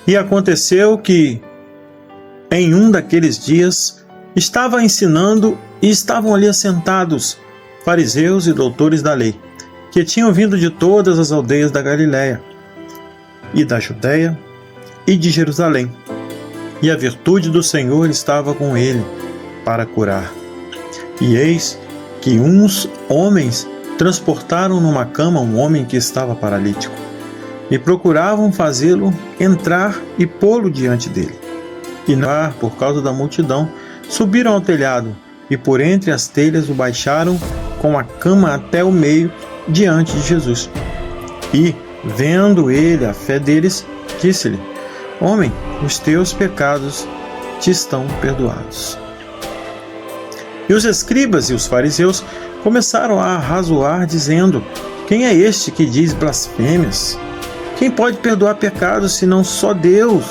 E aconteceu que, em um daqueles dias, estava ensinando e estavam ali assentados fariseus e doutores da lei, que tinham vindo de todas as aldeias da Galiléia e da Judéia e de Jerusalém. E a virtude do Senhor estava com ele para curar. E eis que uns homens transportaram numa cama um homem que estava paralítico, e procuravam fazê-lo entrar e pô-lo diante dele. E não, por causa da multidão, subiram ao telhado, e por entre as telhas o baixaram com a cama até o meio diante de Jesus. E, vendo ele a fé deles, disse-lhe: Homem, os teus pecados te estão perdoados. E os escribas e os fariseus começaram a arrazoar, dizendo: Quem é este que diz blasfêmias? Quem pode perdoar pecados senão só Deus?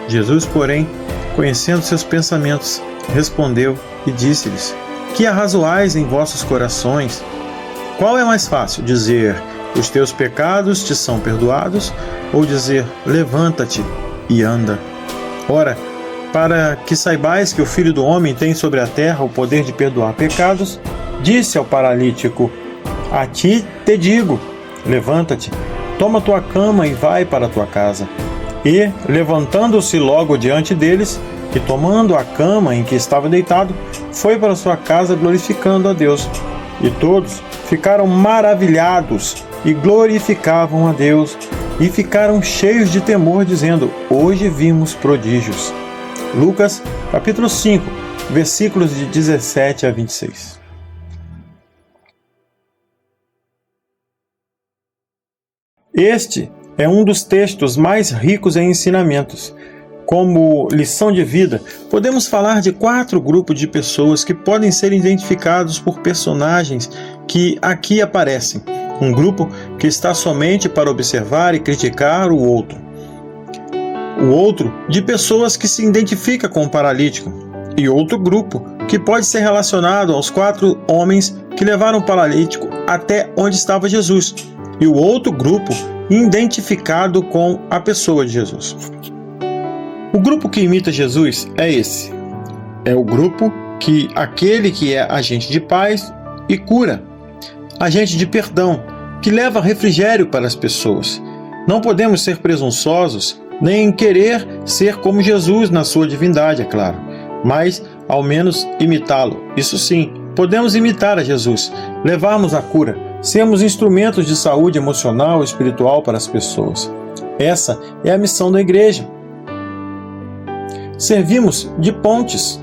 Jesus, porém, conhecendo seus pensamentos, respondeu e disse-lhes: Que arrazoais em vossos corações? Qual é mais fácil, dizer: Os teus pecados te são perdoados, ou dizer: Levanta-te e anda? Ora, para que saibais que o Filho do Homem tem sobre a terra o poder de perdoar pecados, disse ao paralítico: A ti te digo, levanta-te, toma tua cama e vai para a tua casa. E, levantando-se logo diante deles, e tomando a cama em que estava deitado, foi para sua casa glorificando a Deus. E todos ficaram maravilhados e glorificavam a Deus, e ficaram cheios de temor, dizendo: Hoje vimos prodígios. Lucas, capítulo 5, versículos de 17 a 26. Este é um dos textos mais ricos em ensinamentos. Como lição de vida, podemos falar de 4 grupos de pessoas que podem ser identificados por personagens que aqui aparecem. Um grupo que está somente para observar e criticar o outro. O outro de pessoas que se identifica com o paralítico. E outro grupo que pode ser relacionado aos 4 homens que levaram o paralítico até onde estava Jesus. E o outro grupo identificado com a pessoa de Jesus. O grupo que imita Jesus é esse. É o grupo que aquele que é agente de paz e cura, agente de perdão, que leva refrigério para as pessoas. Não podemos ser presunçosos, nem querer ser como Jesus na sua divindade, é claro, mas ao menos imitá-lo. Isso sim, podemos imitar a Jesus, levarmos a cura, sermos instrumentos de saúde emocional e espiritual para as pessoas. Essa é a missão da igreja. Servimos de pontes.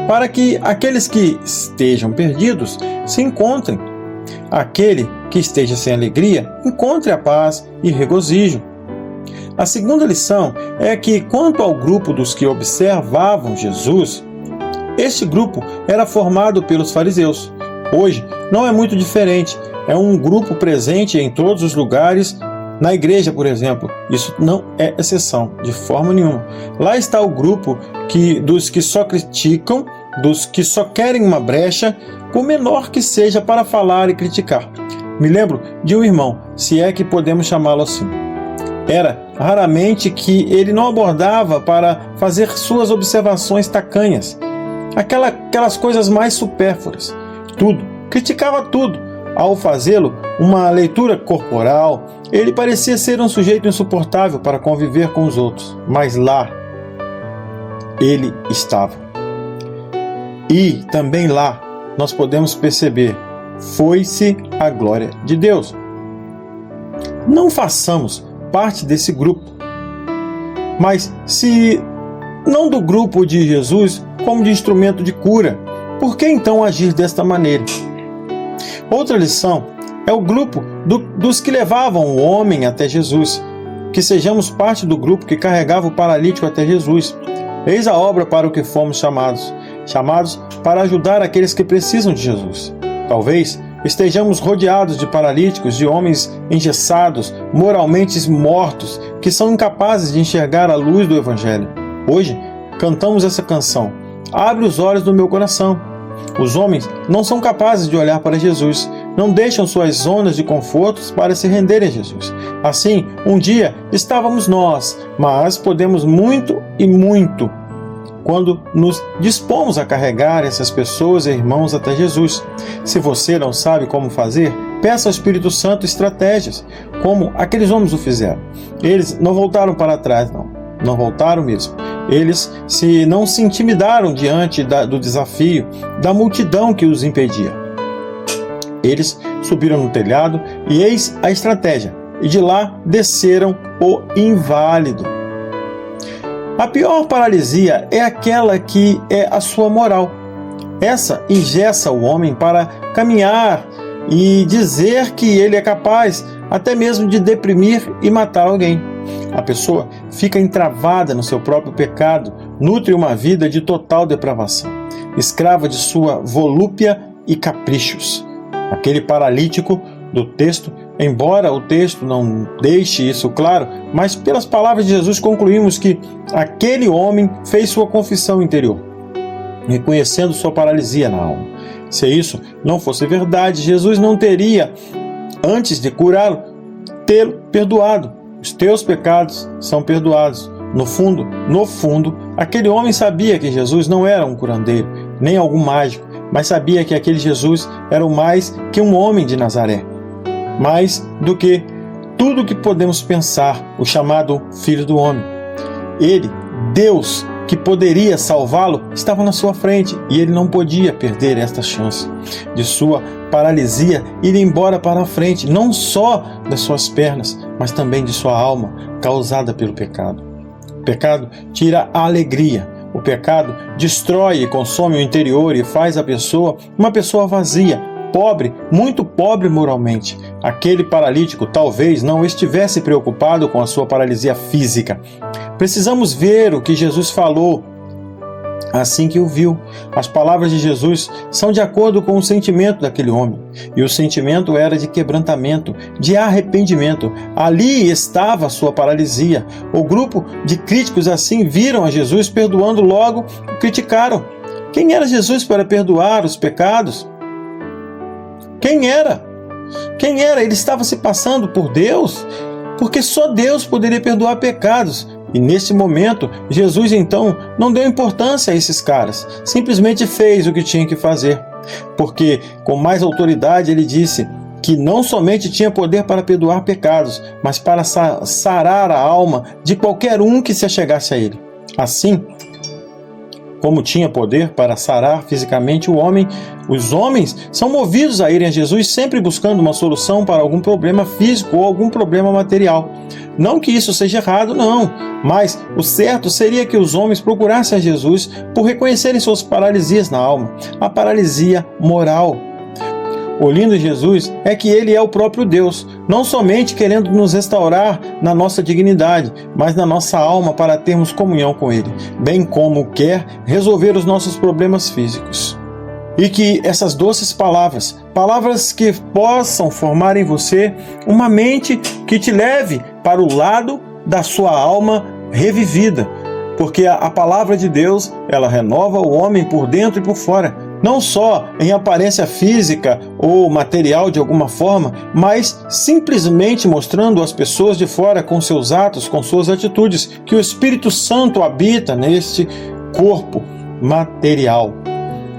Para que aqueles que estejam perdidos se encontrem. Aquele que esteja sem alegria, encontre a paz e regozijo. A segunda lição é que, quanto ao grupo dos que observavam Jesus, este grupo era formado pelos fariseus. Hoje não é muito diferente. É um grupo presente em todos os lugares. Na igreja, por exemplo, isso não é exceção, de forma nenhuma. Lá está o grupo dos que só criticam, dos que só querem uma brecha, por menor que seja, para falar e criticar. Me lembro de um irmão, se é que podemos chamá-lo assim. Era raramente que ele não abordava para fazer suas observações tacanhas, aquelas coisas mais supérfluas. Tudo, criticava tudo. Ao fazê-lo, uma leitura corporal, ele parecia ser um sujeito insuportável para conviver com os outros, mas lá ele estava. E também lá nós podemos perceber, foi-se a glória de Deus. Não façamos parte desse grupo, mas se não do grupo de Jesus como de instrumento de cura, por que então agir desta maneira? Outra lição é o grupo dos que levavam o homem até Jesus, que sejamos parte do grupo que carregava o paralítico até Jesus. Eis a obra para o que fomos chamados para ajudar aqueles que precisam de Jesus. Talvez estejamos rodeados de paralíticos, de homens engessados, moralmente mortos, que são incapazes de enxergar a luz do Evangelho. Hoje, cantamos essa canção: Abre os olhos do meu coração. Os homens não são capazes de olhar para Jesus, não deixam suas zonas de confortos para se renderem a Jesus. Assim, um dia estávamos nós, mas podemos muito e muito quando nos dispomos a carregar essas pessoas e irmãos até Jesus. Se você não sabe como fazer, peça ao Espírito Santo estratégias, como aqueles homens o fizeram. Eles não voltaram para trás, não voltaram mesmo. Eles não se intimidaram diante do desafio, da multidão que os impedia. Eles subiram no telhado e eis a estratégia, e de lá desceram o inválido. A pior paralisia é aquela que é a sua moral. Essa engessa o homem para caminhar e dizer que ele é capaz até mesmo de deprimir e matar alguém. A pessoa fica entravada no seu próprio pecado, nutre uma vida de total depravação, escrava de sua volúpia e caprichos. Aquele paralítico do texto, embora o texto não deixe isso claro, mas pelas palavras de Jesus concluímos que aquele homem fez sua confissão interior, reconhecendo sua paralisia na alma. Se isso não fosse verdade, Jesus não teria, antes de curá-lo, tê-lo perdoado. Os teus pecados são perdoados. No fundo, aquele homem sabia que Jesus não era um curandeiro, nem algum mágico, mas sabia que aquele Jesus era o mais que um homem de Nazaré. Mais do que tudo o que podemos pensar, o chamado Filho do Homem. Ele, Deus, que poderia salvá-lo, estava na sua frente e ele não podia perder esta chance de sua paralisia ir embora para a frente, não só das suas pernas, mas também de sua alma, causada pelo pecado. O pecado tira a alegria. O pecado destrói e consome o interior e faz a pessoa uma pessoa vazia, pobre, muito pobre moralmente. Aquele paralítico talvez não estivesse preocupado com a sua paralisia física. Precisamos ver o que Jesus falou assim que o viu. As palavras de Jesus são de acordo com o sentimento daquele homem. E o sentimento era de quebrantamento, de arrependimento. Ali estava a sua paralisia. O grupo de críticos assim viram a Jesus perdoando, logo o criticaram. Quem era Jesus para perdoar os pecados? Quem era? Quem era? Ele estava se passando por Deus? Porque só Deus poderia perdoar pecados. E nesse momento, Jesus então não deu importância a esses caras. Simplesmente fez o que tinha que fazer. Porque com mais autoridade ele disse que não somente tinha poder para perdoar pecados, mas para sarar a alma de qualquer um que se achegasse a ele. Assim, como tinha poder para sarar fisicamente o homem, os homens são movidos a irem a Jesus sempre buscando uma solução para algum problema físico ou algum problema material. Não que isso seja errado, não, mas o certo seria que os homens procurassem a Jesus por reconhecerem suas paralisias na alma, a paralisia moral. O lindo de Jesus é que ele é o próprio Deus, não somente querendo nos restaurar na nossa dignidade, mas na nossa alma para termos comunhão com ele, bem como quer resolver os nossos problemas físicos. E que essas doces palavras que possam formar em você uma mente que te leve para o lado da sua alma revivida, porque a palavra de Deus, ela renova o homem por dentro e por fora, não só em aparência física ou material de alguma forma, mas simplesmente mostrando às pessoas de fora com seus atos, com suas atitudes, que o Espírito Santo habita neste corpo material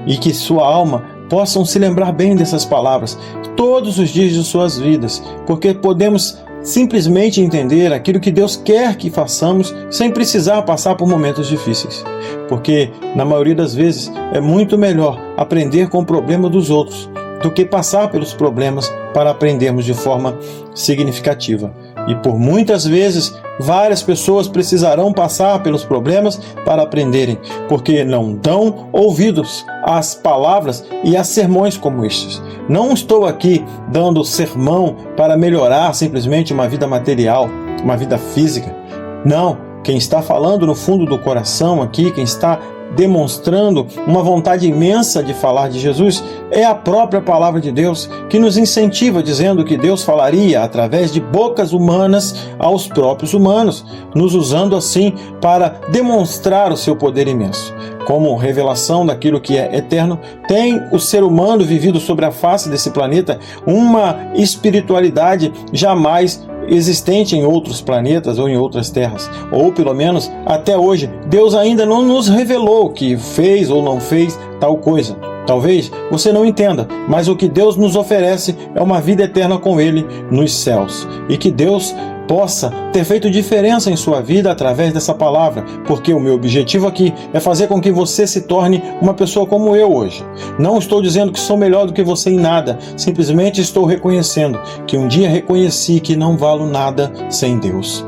e que sua alma possam se lembrar bem dessas palavras todos os dias de suas vidas, porque podemos simplesmente entender aquilo que Deus quer que façamos sem precisar passar por momentos difíceis. Porque, na maioria das vezes, é muito melhor aprender com o problema dos outros do que passar pelos problemas para aprendermos de forma significativa. E por muitas vezes, várias pessoas precisarão passar pelos problemas para aprenderem, porque não dão ouvidos às palavras e a sermões como estes. Não estou aqui dando sermão para melhorar simplesmente uma vida material, uma vida física. Não, quem está falando no fundo do coração aqui, quem está demonstrando uma vontade imensa de falar de Jesus, é a própria palavra de Deus que nos incentiva, dizendo que Deus falaria através de bocas humanas aos próprios humanos, nos usando assim para demonstrar o seu poder imenso. Como revelação daquilo que é eterno, tem o ser humano vivido sobre a face desse planeta uma espiritualidade jamais existente em outros planetas ou em outras terras, ou pelo menos até hoje Deus ainda não nos revelou que fez ou não fez tal coisa. Talvez você não entenda, mas o que Deus nos oferece é uma vida eterna com Ele nos céus, e que Deus possa ter feito diferença em sua vida através dessa palavra, porque o meu objetivo aqui é fazer com que você se torne uma pessoa como eu hoje. Não estou dizendo que sou melhor do que você em nada, simplesmente estou reconhecendo que um dia reconheci que não valo nada sem Deus.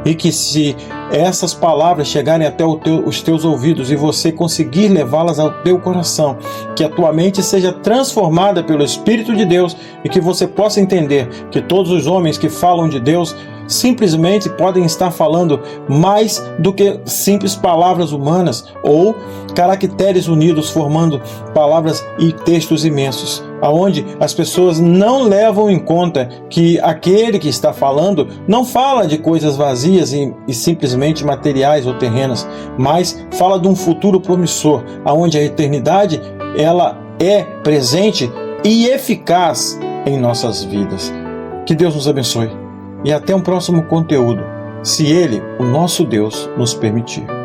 E que se essas palavras chegarem até os teus ouvidos e você conseguir levá-las ao teu coração, que a tua mente seja transformada pelo Espírito de Deus e que você possa entender que todos os homens que falam de Deus simplesmente podem estar falando mais do que simples palavras humanas ou caracteres unidos formando palavras e textos imensos, aonde as pessoas não levam em conta que aquele que está falando não fala de coisas vazias e simplesmente materiais ou terrenas, mas fala de um futuro promissor, aonde a eternidade ela é presente e eficaz em nossas vidas. Que Deus nos abençoe. E até um próximo conteúdo, se Ele, o nosso Deus, nos permitir.